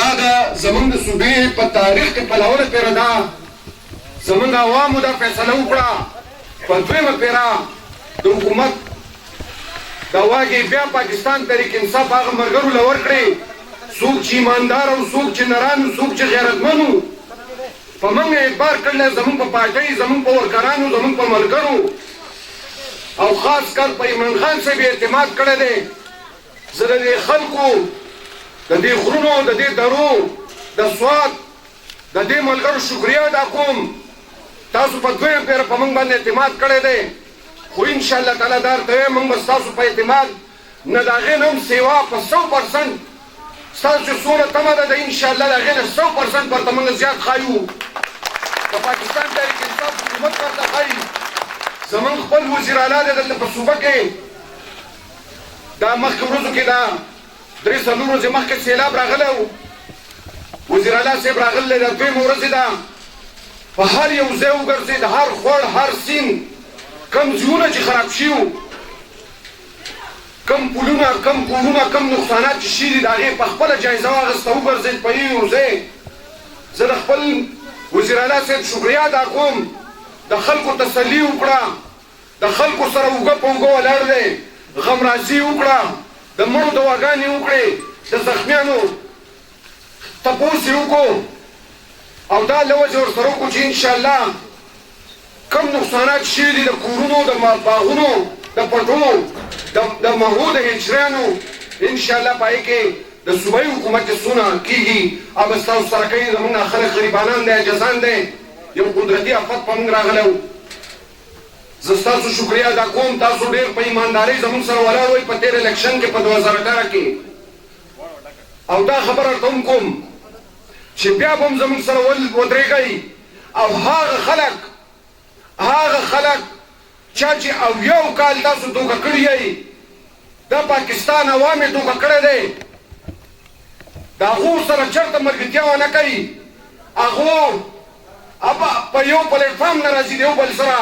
دا د زمونږ د صوبې په تاریخ کې په لومړۍ پیره ده زمونږ عوامو دا فیصله وکړه په دویمه پیره د حکومت د واګې بیا پاکستان تحریک انصاف هغه ملګرو له ورکړې څوک چې ایماندار او څوک چې نران او څوک چې غیرتمن وو په موږ اعتبار کړلی زمونږ په پارټۍ زمونږ په ورکرانو زمونږ په ملګرو او خاص کر په عمران خان صاحب اعتماد کړی دی. زه د دې خلکو د دې غرونو د دې درو د سوات د دې ملګرو شکریه ادا کوم. تاسو په دویمه پیره په موږ باندې اعتماد کړی دی خو انشاءالله تعالی دا ورته وایم موږ به ستاسو په اعتماد نه د هغې نه هم سیوا په 100% ستاسو چې څومره تمه ده د انشاءالله د هغې نه 100% ورته موږ زیات ښایو. د پاکستان تحریک انصاف حکومت ورته ښایي. زمونږ خپل وزیر اعلی دی دلته په صوبه کې دا مخکې ورځو کې دا 3-4 ورځې مخکې سیلاب راغلی و. وزیر اعلی صاحب راغلی دا دویمه ورځې ده په هر یو ځای وګرځېد هر خوړ هر سیند کم ځایونه چې خراب شوي وو کم پلونه کم کورونه کم نقصانات چې شوي دي د هغې په خپله جایزه واخیسته وګرځېد په یو ځای. زه د خپل وزیر اعلی صاحب شکریه ادا کوم. د خلکو تسلي وکړه د خلکو سره اوږه په اوږه ولاړ دی غمرازي وکړه د مړو دواګانې وکړې د زخمیانو تپوس یې وکړو او دا له وجې ورسره وکړو چې انشاءالله کم نقصانات شوي دي د کورونو د باغونو د پټو د مهو د هجرانو انشاءالله په هغې کې د صوبایي حکومت چې څونه کېږي او به ستاسو سره کوي زموږ نه خلک غریبانان دی عاجزان دی یو قدرتي افت په موږ راغلی و. زه ستاسو شکریه ادا کوم. تاسو ډېر په ایماندارۍ زموږ سره ولاړ وئ په تېر الیکشن کې په 2018 کې او دا خبره ورته هم کوم چې بیا به هم زموږ سره ودرېږئ او هغه خلک چا چې اویاو کال تاسو دوکه کړي یئ دا پاکستان عوام یې دوکه کړی دی د هغو سره چېرته ملګرتیا ونه کوي هغو په یو پلیټفارم نه راځي د یو بل سره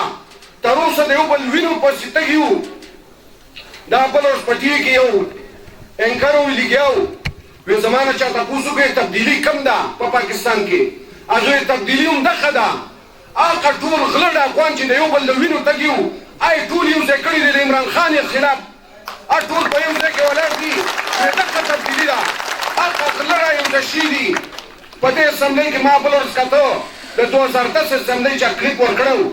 تر اوسه د یو بل وینو پسې تږي وو. دا بل ورځ په ټي وي کې یو اینکر ولیږیا و وایي زما نه چا تپوس وکړې تبدیلي کم ده په پاکستان کې هغې تبدیلي هم دغه ده هغه ټول غله ډاکوان چې د یو بل د وینو تږي وو ټول یو ځای کړي دي د عمران خان خلاف ټول په یو ځای کې ولاړ دي دغه تبدیلي ده هغه غله را یو ځای شوي دي. په دې اسمبلۍ کې ما بل ورځ کته د 2010 اسمبلۍ چا کلیپ ورکړی و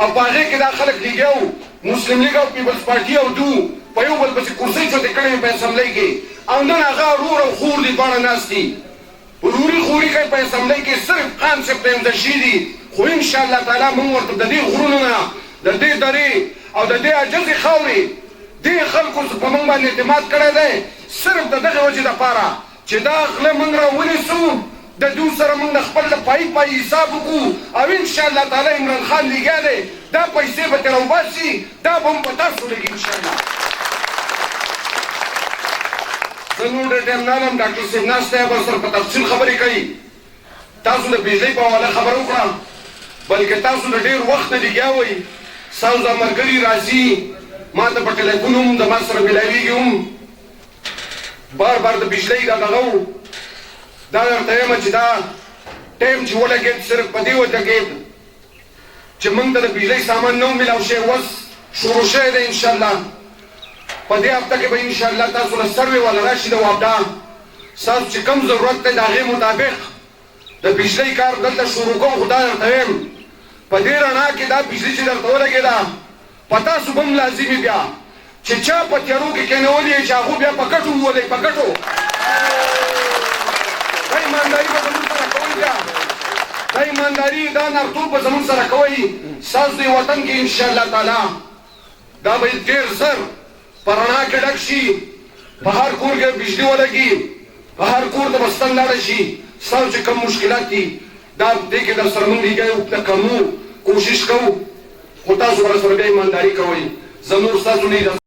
او په هغې کې دا خلک لیږیا وو مسلم لیګ او پیپلز پارټي او دو په یو بل پسې کرسۍ چوتې کړې وې په اسمبلۍ کې او نن هغه رور او خور دي دواړه ناست دي روري خوري کوي په اسمبلۍ کې صرف خان صاحب ته یمځه شوي دي خو انشاءالله تعالی موږ ورته د دې غرونو نه د دې درې او د دې عجزې خاورې دې خلکو په موږ باندې اعتماد کړی دی صرف د دغې وجې دپاره چې دا غله موږ راونیسو د دوی سره موږ د خپل د پای حساب وکړو او انشاءالله تعالی عمران خان لیږیا دی دا پیسې به ترې راوباسي دا به هم په تاسو لګي انشاءالله. زه نور ډېر ټایم نه لرم ډاکټر صاحب ناست دی به سره په تفصیل خبرې کوي. تاسو د بجلۍ په حواله خبره وکړه بلکې تاسو د ډېر وخت نه لګیا وئ ستاسو دا ملګري راځي ما ته په ټلیفون هم د ما سره ملاویږي هم بار بار د بجلۍ دا دغه و دا درته وایم چې دا ټایم چې ولګېد صرف په دې ولګېد چې موږ ته د بجلۍ سامان نه و میلاو شوی اوس شروع شوی دی انشاءالله په دې هفته کې به انشاءالله تاسو له سروې والا راشي د وابډا ستاسو چې کوم ضرورت دی د هغې مطابق د بجلۍ کار دلته شروع کوم خو دا درته وایم په دې رڼا کې دا بجلۍ چې درته ولګېده په تاسو به هم لازمي بیا چې چا په تیارو کې کېنولي چې هغو بیا په ګټو وولئ په ګټو دا ایمانداري به زموږ سره کوئ بیا دا ایمانداري دا نرتوب به زموږ سره کوئ ستاسو د وطن کې انشاءالله تعالی دا به ډېر زر په رڼا کې ډک شي په هر کور کې بجلي ولګي په هر کور ته به ستن لاړه شي ستاسو چې کوم مشکلات دي دا دې کې در سره موږ لیږی کمو کوشش کوو خو تاسو به راسره بیا ایمانداري کوئ زه نور ستاسو نه